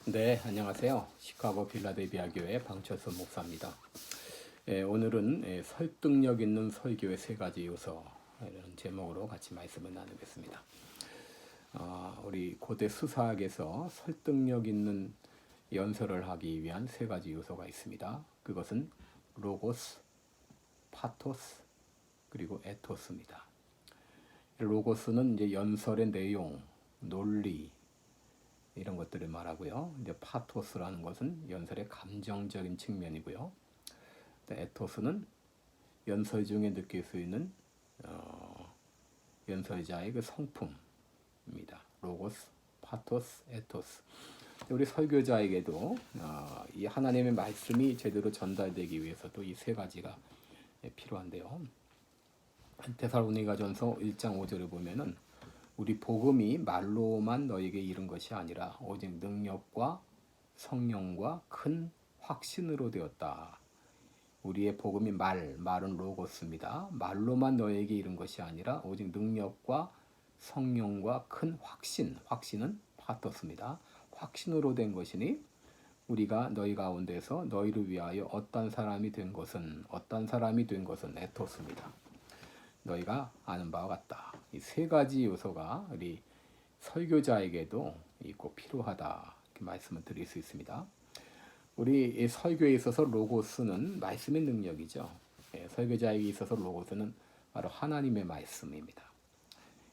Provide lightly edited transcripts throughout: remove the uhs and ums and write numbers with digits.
네, 안녕하세요. 시카고 필라델피아 교회 방철수 목사입니다. 오늘은 설득력 있는 설교의 세 가지 요소라는 제목으로 같이 말씀을 나누겠습니다. 우리 고대 수사학에서 설득력 있는 연설을 하기 위한 세 가지 요소가 있습니다. 그것은 로고스, 파토스, 그리고 에토스입니다. 로고스는 이제 연설의 내용, 논리, 이런 것들을 말하고요. 이제 파토스라는 것은 연설의 감정적인 측면이고요. 에토스는 연설 중에 느낄 수 있는 연설자의 그 성품입니다. 로고스, 파토스, 에토스. 우리 설교자에게도 이 하나님의 말씀이 제대로 전달되기 위해서도 이 세 가지가 필요한데요. 데살로니가전서 1장 5절을 보면은 우리 복음이 말로만 너에게 이른 것이 아니라 오직 능력과 성령과 큰 확신으로 되었다. 우리의 복음이 말은 로고스입니다. 말로만 너에게 이른 것이 아니라 오직 능력과 성령과 큰 확신은 파토스입니다. 확신으로 된 것이니 우리가 너희 가운데서 너희를 위하여 어떤 사람이 된 것은 에토스입니다. 너희가 아는 바와 같다. 이 세 가지 요소가 우리 설교자에게도 꼭 필요하다 이렇게 말씀을 드릴 수 있습니다. 우리 설교에 있어서 로고스는 말씀의 능력이죠. 설교자에게 있어서 로고스는 바로 하나님의 말씀입니다.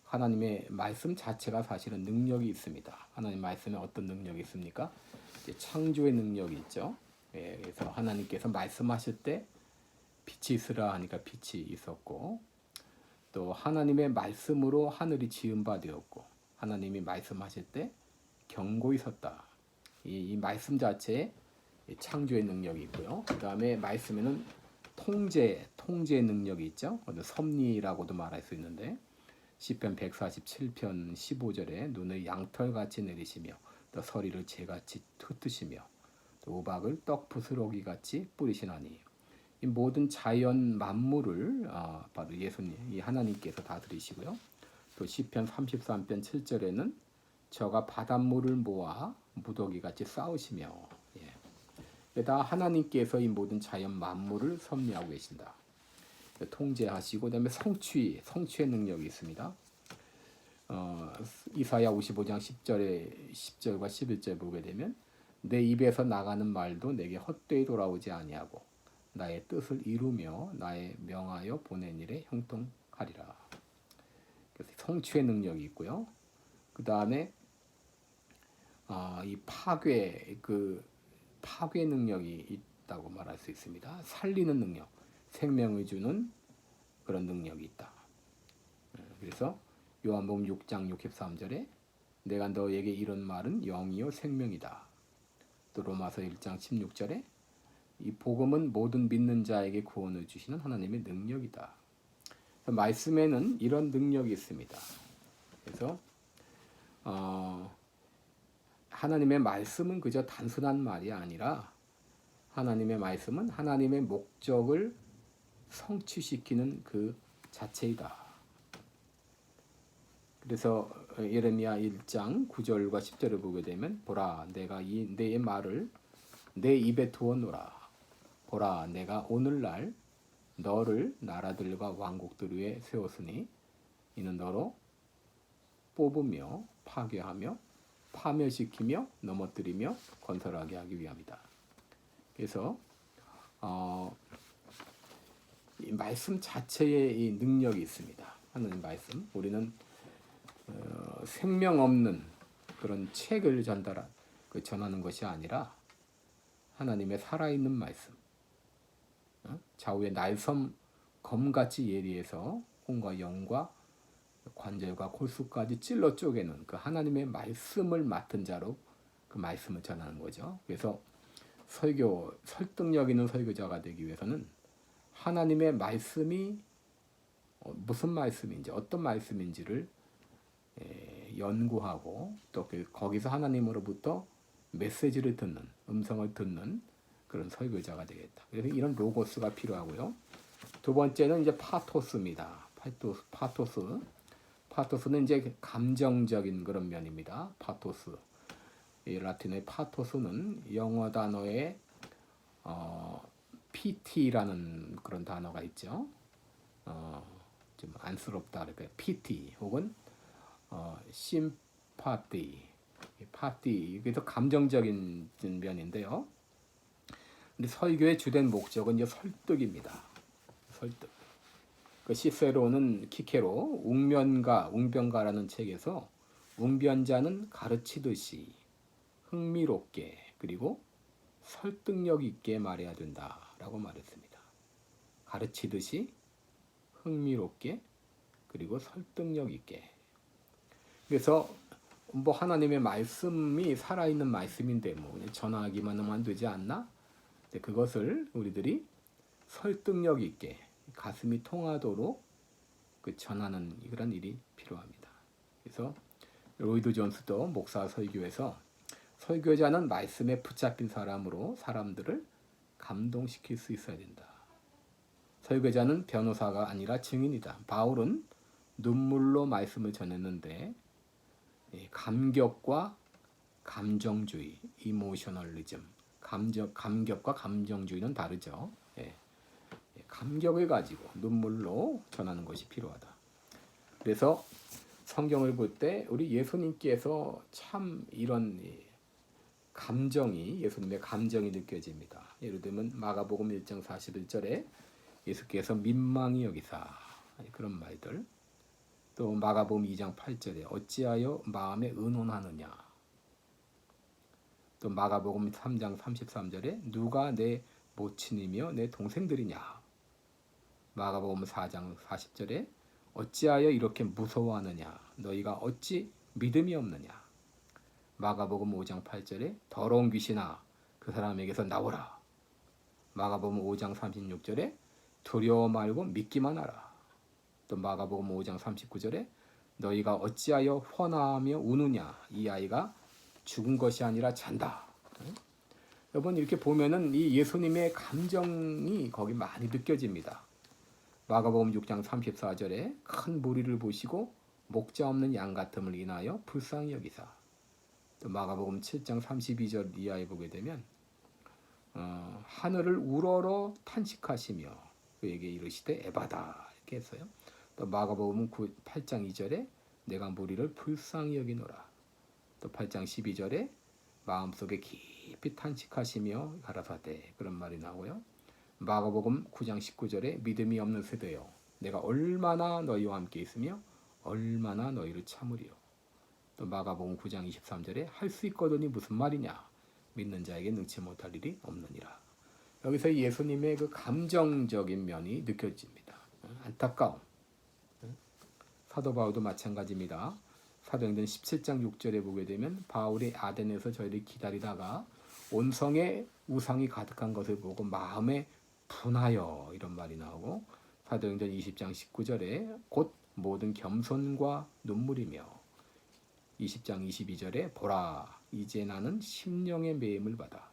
하나님의 말씀 자체가 사실은 능력이 있습니다. 하나님 말씀에 어떤 능력이 있습니까? 창조의 능력이 있죠. 그래서 하나님께서 말씀하실 때 빛이 있으라 하니까 빛이 있었고, 또 하나님의 말씀으로 하늘이 지은 바 되었고, 하나님이 말씀하실 때 경고히 섰다. 이 말씀 자체에 창조의 능력이 있고요. 그 다음에 말씀에는 통제의 능력이 있죠. 섭리라고도 말할 수 있는데 시편 147편 15절에 눈을 양털같이 내리시며 또 서리를 재같이 흩으시며 또 우박을 떡 부스러기같이 뿌리시나니 이 모든 자연 만물을 바로 예수님, 이 하나님께서 다스리시고요. 또 시편 33편 7절에는 저가 바닷물을 모아 무더기같이 쌓으시며, 다 하나님께서 이 모든 자연 만물을 섭리하고 계신다. 통제하시고, 그다음에 성취의 능력이 있습니다. 이사야 55장 10절과 11절 보게 되면 내 입에서 나가는 말도 내게 헛되이 돌아오지 아니하고 나의 뜻을 이루며 나의 명하여 보낸 일에 형통하리라. 그래서 성취의 능력이 있고요. 그 다음에 이 파괴 능력이 있다고 말할 수 있습니다. 살리는 능력, 생명을 주는 그런 능력이 있다. 그래서 요한복음 6장 63절에 내가 너에게 이런 말은 영이요 생명이다. 또 로마서 1장 16절에 이 복음은 모든 믿는 자에게 구원을 주시는 하나님의 능력이다. 말씀에는 이런 능력이 있습니다. 그래서 하나님의 말씀은 그저 단순한 말이 아니라 하나님의 말씀은 하나님의 목적을 성취시키는 그 자체이다. 그래서 예레미야 1장 9절과 10절을 보게 되면 보라 내가 내 말을 내 입에 두어놓으라. 보라 내가 오늘날 너를 나라들과 왕국들 위에 세웠으니 이는 너로 뽑으며 파괴하며 파멸시키며 넘어뜨리며 건설하게 하기 위함이다. 그래서 이 말씀 자체에 이 능력이 있습니다. 하나님 말씀. 우리는 생명 없는 그런 책을 전하는 것이 아니라 하나님의 살아있는 말씀. 좌우의 날섬 검같이 예리해서 혼과 영과 관절과 골수까지 찔러 쪼개는 그 하나님의 말씀을 맡은 자로 그 말씀을 전하는 거죠. 그래서 설득력 있는 설교자가 되기 위해서는 하나님의 말씀이 무슨 말씀인지 어떤 말씀인지를 연구하고 또 거기서 하나님으로부터 메시지를 듣는 음성을 듣는 그런 설교자가 되겠다. 그래서 이런 로고스가 필요하고요. 두 번째는 이제 파토스입니다. 파토스는 이제 감정적인 그런 면입니다. 파토스. 이 라틴어의 파토스는 영어 단어의 PT라는 그런 단어가 있죠. 좀 안쓰럽다 그럴까요? PT 혹은 심파티, 파티 이게 더 감정적인 면인데요. 근데 설교의 주된 목적은 이제 설득입니다. 설득. 그 시세로는 키케로 웅변가라는 책에서 웅변자는 가르치듯이 흥미롭게 그리고 설득력 있게 말해야 된다라고 말했습니다. 가르치듯이 흥미롭게 그리고 설득력 있게. 그래서 뭐 하나님의 말씀이 살아있는 말씀인데 뭐 그냥 전하기만 하면 되지 않나? 그것을 우리들이 설득력 있게 가슴이 통하도록 그 전하는 그런 일이 필요합니다. 그래서 로이드 존스도 목사 설교에서 설교자는 말씀에 붙잡힌 사람으로 사람들을 감동시킬 수 있어야 된다. 설교자는 변호사가 아니라 증인이다. 바울은 눈물로 말씀을 전했는데 감격과 감정주의, 이모셔널리즘, 감격과 감정주의는 다르죠. 감격을 가지고 눈물로 전하는 것이 필요하다. 그래서 성경을 볼 때 우리 예수님께서 참 이런 예수님의 감정이 느껴집니다. 예를 들면 마가복음 1장 41절에 예수께서 민망히 여기사 그런 말들, 또 마가복음 2장 8절에 어찌하여 마음에 의논하느냐, 또 마가복음 3장 33절에 누가 내 모친이며 내 동생들이냐, 마가복음 4장 40절에 어찌하여 이렇게 무서워하느냐, 너희가 어찌 믿음이 없느냐, 마가복음 5장 8절에 더러운 귀신아 그 사람에게서 나오라, 마가복음 5장 36절에 두려워 말고 믿기만 하라, 또 마가복음 5장 39절에 너희가 어찌하여 훤하며 우느냐, 이 아이가 죽은 것이 아니라 잔다. 여러분 이렇게 보면은 이 예수님의 감정이 거기 많이 느껴집니다. 마가복음 6장 34절에 큰 무리를 보시고 목자 없는 양 같음을 인하여 불쌍히 여기사, 또 마가복음 7장 32절 이하에 보게 되면 하늘을 우러러 탄식하시며 그에게 이르시되 에바다 이렇게 했어요. 또 마가복음 8장 2절에 내가 무리를 불쌍히 여기노라, 또 8장 12절에 마음속에 깊이 탄식하시며 가라사대 그런 말이 나오고요. 마가복음 9장 19절에 믿음이 없는 세대여 내가 얼마나 너희와 함께 있으며 얼마나 너희를 참으리요. 또 마가복음 9장 23절에 할 수 있거든이 무슨 말이냐, 믿는 자에게 능치 못할 일이 없느니라. 여기서 예수님의 그 감정적인 면이 느껴집니다. 안타까움. 사도 바울도 마찬가지입니다. 사도행전 17장 6절에 보게 되면 바울이 아덴에서 저희를 기다리다가 온성에 우상이 가득한 것을 보고 마음에 분하여 이런 말이 나오고, 사도행전 20장 19절에 곧 모든 겸손과 눈물이며, 20장 22절에 보라 이제 나는 심령의 매임을 받아,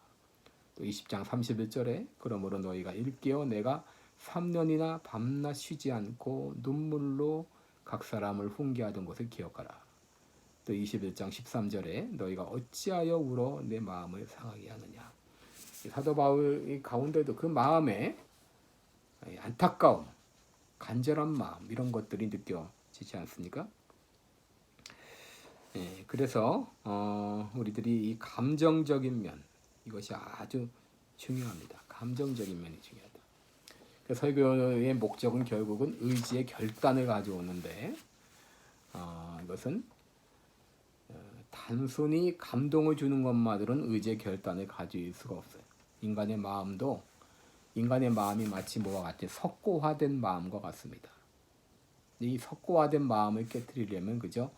또 20장 31절에 그러므로 너희가 일깨어 내가 3년이나 밤낮 쉬지 않고 눈물로 각 사람을 훈계하던 것을 기억하라. 또 21장 13절에 너희가 어찌하여 울어 내 마음을 상하게 하느냐. 사도 바울 가운데도 그 마음에 안타까움, 간절한 마음 이런 것들이 느껴지지 않습니까? 그래서 우리들이 이 감정적인 면 이것이 아주 중요합니다. 감정적인 면이 중요하다. 설교의 목적은 결국은 의지의 결단을 가져오는데 이것은 단순히 감동을 주는 것만으로는 의지의 결단을 가질 수가 없어요. 인간의 마음이 마치 뭐와 같이 석고화된 마음과 같습니다. 이 석고화된 마음을 깨트리려면 그저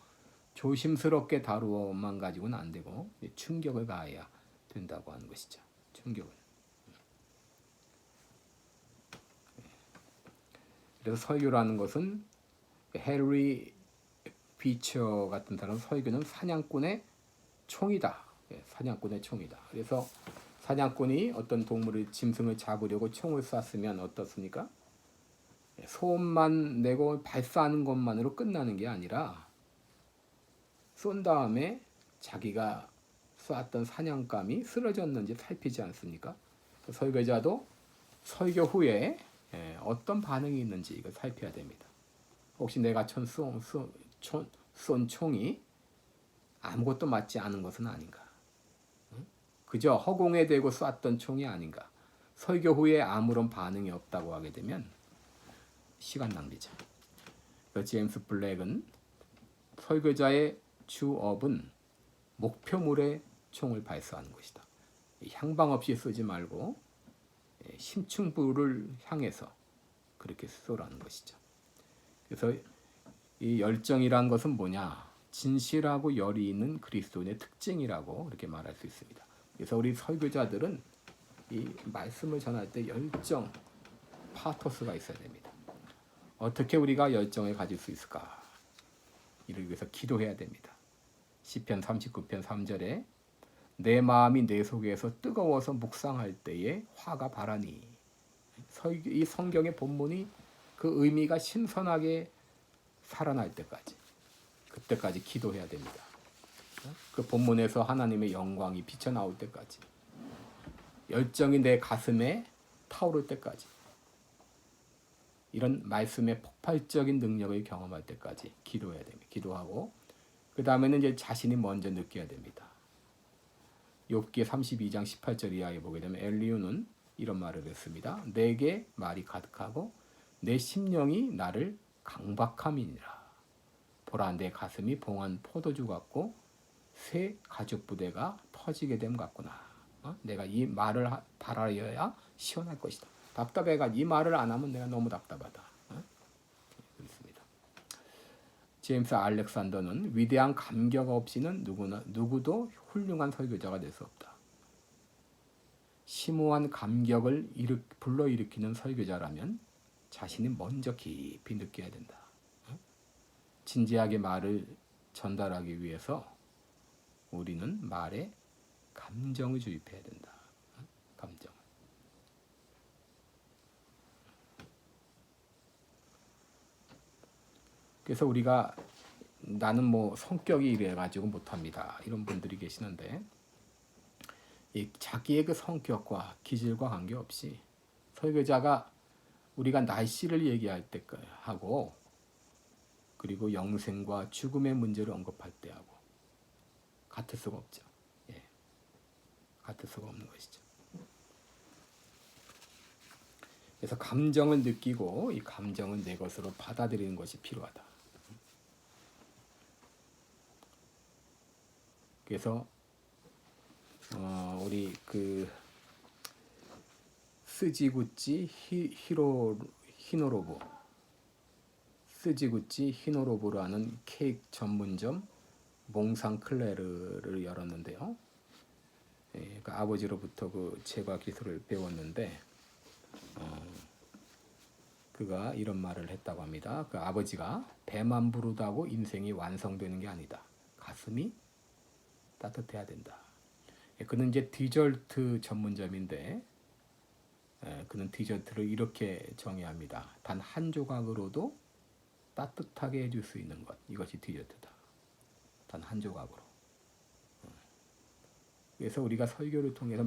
조심스럽게 다루어만 가지고는 안 되고 충격을 가해야 된다고 하는 것이죠. 충격을. 그래서 설교라는 것은 헨리 피처 같은 사람 설교는 사냥꾼의 총이다. 사냥꾼의 총이다. 그래서 사냥꾼이 어떤 동물을 짐승을 잡으려고 총을 쐈으면 어떻습니까? 소음만 내고 발사하는 것만으로 끝나는 게 아니라 쏜 다음에 자기가 쏘았던 사냥감이 쓰러졌는지 살피지 않습니까? 설교자도 설교 후에 어떤 반응이 있는지 이걸 살펴야 됩니다. 혹시 내가 쏜 총이 아무것도 맞지 않은 것은 아닌가? 그저 허공에 대고 쐈던 총이 아닌가? 설교 후에 아무런 반응이 없다고 하게 되면 시간 낭비죠. 제임스 블랙은 설교자의 주업은 목표물에 총을 발사하는 것이다. 향방 없이 쏘지 말고 심층부를 향해서 그렇게 쏘라는 것이죠. 그래서 이 열정이란 것은 뭐냐? 진실하고 열이 있는 그리스도인의 특징이라고 이렇게 말할 수 있습니다. 그래서 우리 설교자들은 이 말씀을 전할 때 열정, 파토스가 있어야 됩니다. 어떻게 우리가 열정을 가질 수 있을까? 이를 위해서 기도해야 됩니다. 시편 39편 3절에 내 마음이 내 속에서 뜨거워서 묵상할 때에 화가 바라니. 이 성경의 본문이 그 의미가 신선하게 살아날 때까지, 그때까지 기도해야 됩니다. 그 본문에서 하나님의 영광이 비쳐나올 때까지, 열정이 내 가슴에 타오를 때까지, 이런 말씀의 폭발적인 능력을 경험할 때까지 기도해야 됩니다. 기도하고 그 다음에는 이제 자신이 먼저 느껴야 됩니다. 욥기 32장 18절 이하에 보게 되면 엘리후는 이런 말을 했습니다. 내게 말이 가득하고 내 심령이 나를 강박함이니라. 보라 내 가슴이 봉한 포도주 같고 새 가죽 부대가 터지게 됨 같구나. 내가 이 말을 바라여야 시원할 것이다. 답답해가 이 말을 안 하면 내가 너무 답답하다. 그렇습니다. 제임스 알렉산더는 위대한 감격 없이는 누구도 훌륭한 설교자가 될 수 없다. 심오한 감격을 불러일으키는 설교자라면 자신이 먼저 깊이 느껴야 된다. 진지하게 말을 전달하기 위해서 우리는 말에 감정을 주입해야 된다. 감정. 그래서 우리가 나는 뭐 성격이 이래가지고 못합니다. 이런 분들이 계시는데 이 자기의 그 성격과 기질과 관계없이 설교자가 우리가 날씨를 얘기할 때 하고 그리고 영생과 죽음의 문제를 언급할 때 하고 같을 수가 없죠. 예. 같을 수가 없는 것이죠. 그래서 감정을 느끼고 이 감정을 내 것으로 받아들이는 것이 필요하다. 그래서 우리 그 스지구치 히노로부라는 케이크 전문점 몽상클레르를 열었는데요. 그 아버지로부터 그 제과 기술을 배웠는데 그가 이런 말을 했다고 합니다. 그 아버지가 배만 부르다고 인생이 완성되는 게 아니다. 가슴이 따뜻해야 된다. 그는 이제 디저트 전문점인데 그는 디저트를 이렇게 정의합니다. 단 한 조각으로도 따뜻하게 해줄 수 있는 것, 이것이 디저트다. 단 한 조각으로. 그래서 우리가 설교를 통해서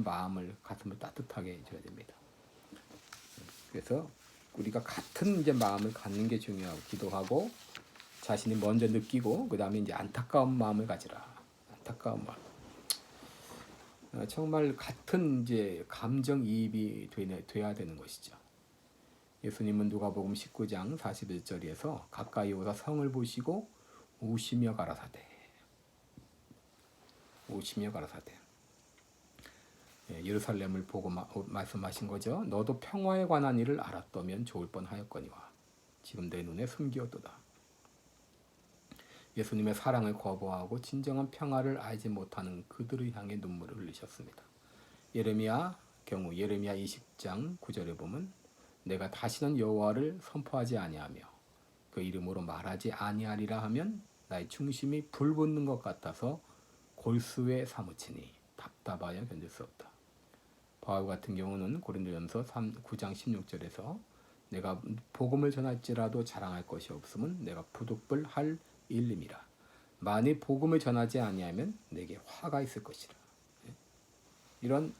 가슴을 따뜻하게 해줘야 됩니다. 그래서 우리가 같은 이제 마음을 갖는 게 중요하고 기도하고 자신이 먼저 느끼고 그 다음에 이제 안타까운 마음을 가지라. 안타까운 마음. 정말 같은 이제 감정이입이 돼야 되는 것이죠. 예수님은 누가복음 19장 41절에서 가까이 오사 성을 보시고 우시며 가라사대. 예루살렘을 보고 말씀하신 거죠. 너도 평화에 관한 일을 알았다면 좋을 뻔하였거니와 지금 내 눈에 숨기었도다. 예수님의 사랑을 거부하고 진정한 평화를 알지 못하는 그들을 향해 눈물을 흘리셨습니다. 예레미야 20장 9절에 보면 내가 다시는 여호와를 선포하지 아니하며 그 이름으로 말하지 아니하리라 하면 나의 중심이 불붙는 것 같아서 골수에 사무치니 답답하여 견딜 수 없다. 바울 같은 경우는 고린도전서 9장 16절에서 내가 복음을 전할지라도 자랑할 것이 없으면 내가 부득불할 일님이라. 만일 복음을 전하지 아니하면 내게 화가 있을 것이라. 이런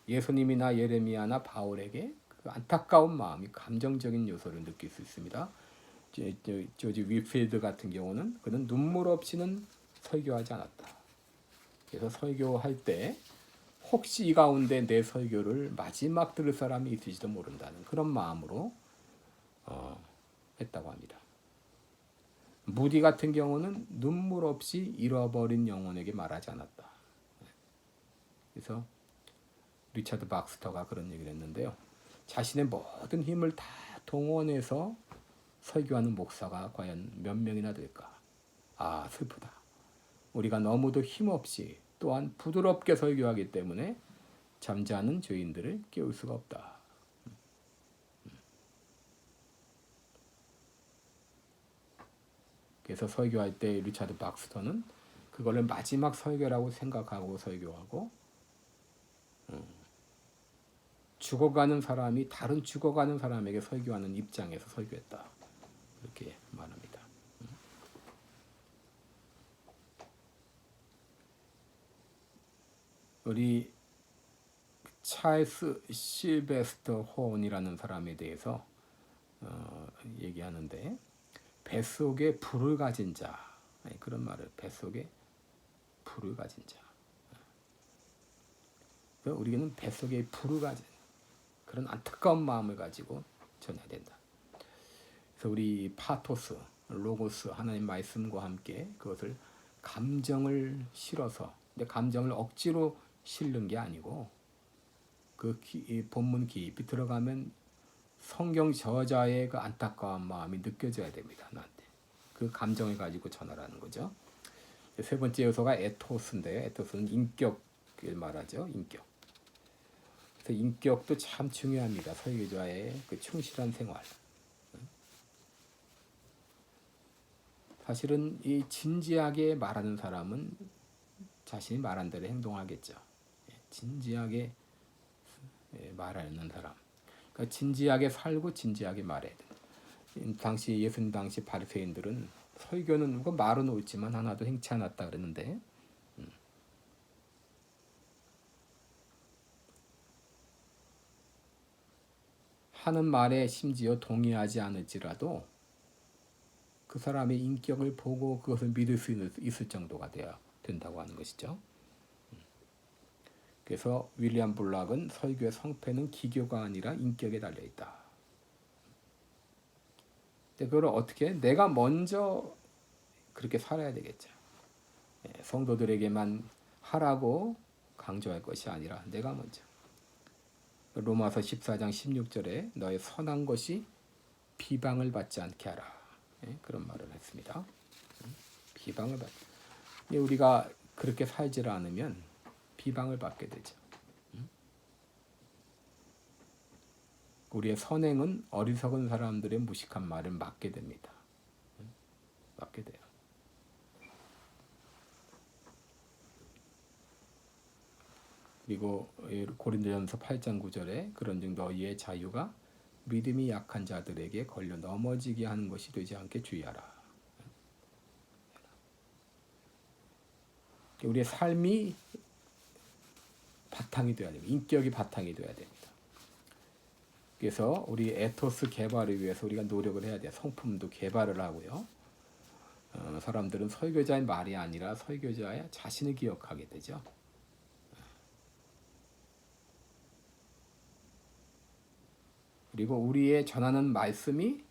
예수님이나 예레미야나 바울에게 그 안타까운 마음이 감정적인 요소를 느낄 수 있습니다. 조지 윌필드 같은 경우는 그는 눈물 없이는 설교하지 않았다. 그래서 설교할 때 혹시 이 가운데 내 설교를 마지막 들을 사람이 있을지도 모른다는 그런 마음으로 했다고 합니다. 무디 같은 경우는 눈물 없이 잃어버린 영혼에게 말하지 않았다. 그래서 리차드 박스터가 그런 얘기를 했는데요. 자신의 모든 힘을 다 동원해서 설교하는 목사가 과연 몇 명이나 될까? 아, 슬프다. 우리가 너무도 힘없이 또한 부드럽게 설교하기 때문에 잠자는 죄인들을 깨울 수가 없다. 그래서 설교할 때 리차드 박스터는 그거를 마지막 설교라고 생각하고 설교하고 죽어가는 사람이 다른 죽어가는 사람에게 설교하는 입장에서 설교했다. 이렇게 말합니다. 우리 찰스 실베스터 호온이라는 사람에 대해서 얘기하는데 뱃속에 불을 가진 자 그런 말을 뱃속에 불을 가진 자 우리는 뱃속에 불을 가진 그런 안타까운 마음을 가지고 전해야 된다. 그래서 우리 파토스, 로고스 하나님 말씀과 함께 그것을 감정을 실어서 근데 감정을 억지로 실는 게 아니고 그 본문 깊이 들어가면 성경 저자의 그 안타까운 마음이 느껴져야 됩니다. 나한테 그 감정을 가지고 전하라는 거죠. 세 번째 요소가 에토스인데 에토스는 인격을 말하죠. 인격. 그래서 인격도 참 중요합니다. 설교자의 그 충실한 생활. 사실은 이 진지하게 말하는 사람은 자신이 말한 대로 행동하겠죠. 진지하게 말하는 사람. 그러니까 진지하게 살고 진지하게 말해야 된다. 당시 예수님 당시 바리새인들은 설교는 말은 옳지만 하나도 행치 않았다 그랬는데 하는 말에 심지어 동의하지 않을지라도 그 사람의 인격을 보고 그것을 믿을 수 있을 정도가 돼야 된다고 하는 것이죠. 그래서 윌리엄 블락은 설교의 성패는 기교가 아니라 인격에 달려있다. 근데 그걸 어떻게 내가 먼저 그렇게 살아야 되겠죠. 성도들에게만 하라고 강조할 것이 아니라 내가 먼저. 로마서 14장 16절에 너의 선한 것이 비방을 받지 않게 하라. 그런 말을 했습니다. 비방을 받. 우리가 그렇게 살지 않으면 비방을 받게 되죠. 우리의 선행은 어리석은 사람들의 무식한 말을 막게 됩니다. 막게 돼요. 그리고 고린도전서 8장 9절에 그런즉 너희의 자유가 믿음이 약한 자들에게 걸려 넘어지게 하는 것이 되지 않게 주의하라. 우리의 삶이 바탕이 돼야 됩니다. 인격이 바탕이 돼야 됩니다. 그래서 우리 에토스 개발을 위해서 우리가 노력을 해야 돼요. 성품도 개발을 하고요. 사람들은 설교자의 말이 아니라 설교자의 자신을 기억하게 되죠. 그리고 우리의 전하는 말씀이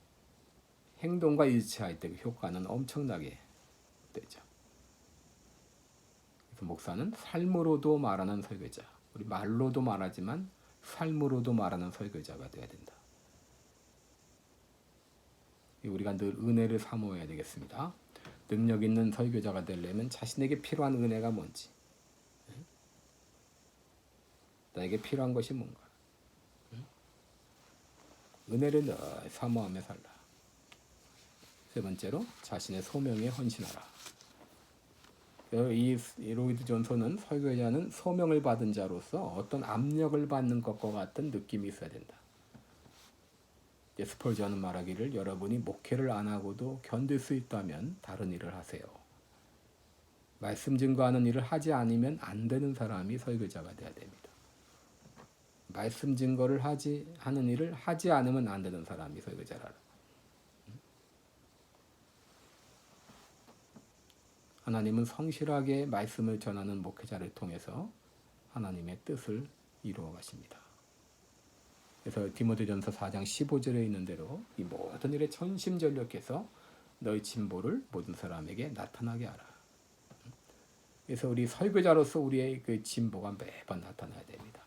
행동과 일치할 때 그 효과는 엄청나게 되죠. 그래서 목사는 삶으로도 말하는 설교자, 우리 말로도 말하지만 삶으로도 말하는 설교자가 되어야 된다. 우리가 늘 은혜를 사모해야 되겠습니다. 능력 있는 설교자가 되려면 자신에게 필요한 은혜가 뭔지, 나에게 필요한 것이 뭔가, 은혜를 늘 사모하며 살라. 세 번째로 자신의 소명에 헌신하라. 이 로이드 존슨은 설교자는 소명을 받은 자로서 어떤 압력을 받는 것과 같은 느낌이 있어야 된다. 스펄전은 말하기를 여러분이 목회를 안 하고도 견딜 수 있다면 다른 일을 하세요. 말씀 증거하는 일을 하지 않으면 안 되는 사람이 설교자가 돼야 됩니다. 말씀 증거를 하는 일을 하지 않으면 안 되는 사람이 설교자라. 하나님은 성실하게 말씀을 전하는 목회자를 통해서 하나님의 뜻을 이루어 가십니다. 그래서 디모데전서 4장 15절에 있는 대로 이 모든 일에 전심전력해서 너희 진보를 모든 사람에게 나타나게 하라. 그래서 우리 설교자로서 우리의 그 진보가 매번 나타나야 됩니다.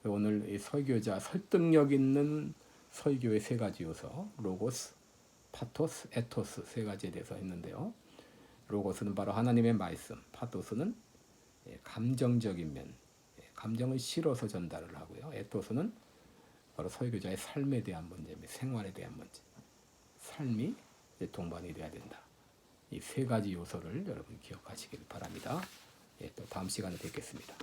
오늘 이 설교자 설득력 있는 설교의 세 가지 요소, 로고스, 파토스, 에토스 세 가지에 대해서 했는데요. 로고스는 바로 하나님의 말씀, 파토스는 감정적인 면, 감정을 실어서 전달을 하고요. 에토스는 바로 설교자의 삶에 대한 문제입니다. 생활에 대한 문제. 삶이 동반이 돼야 된다. 이 세 가지 요소를 여러분 기억하시길 바랍니다. 또 다음 시간에 뵙겠습니다.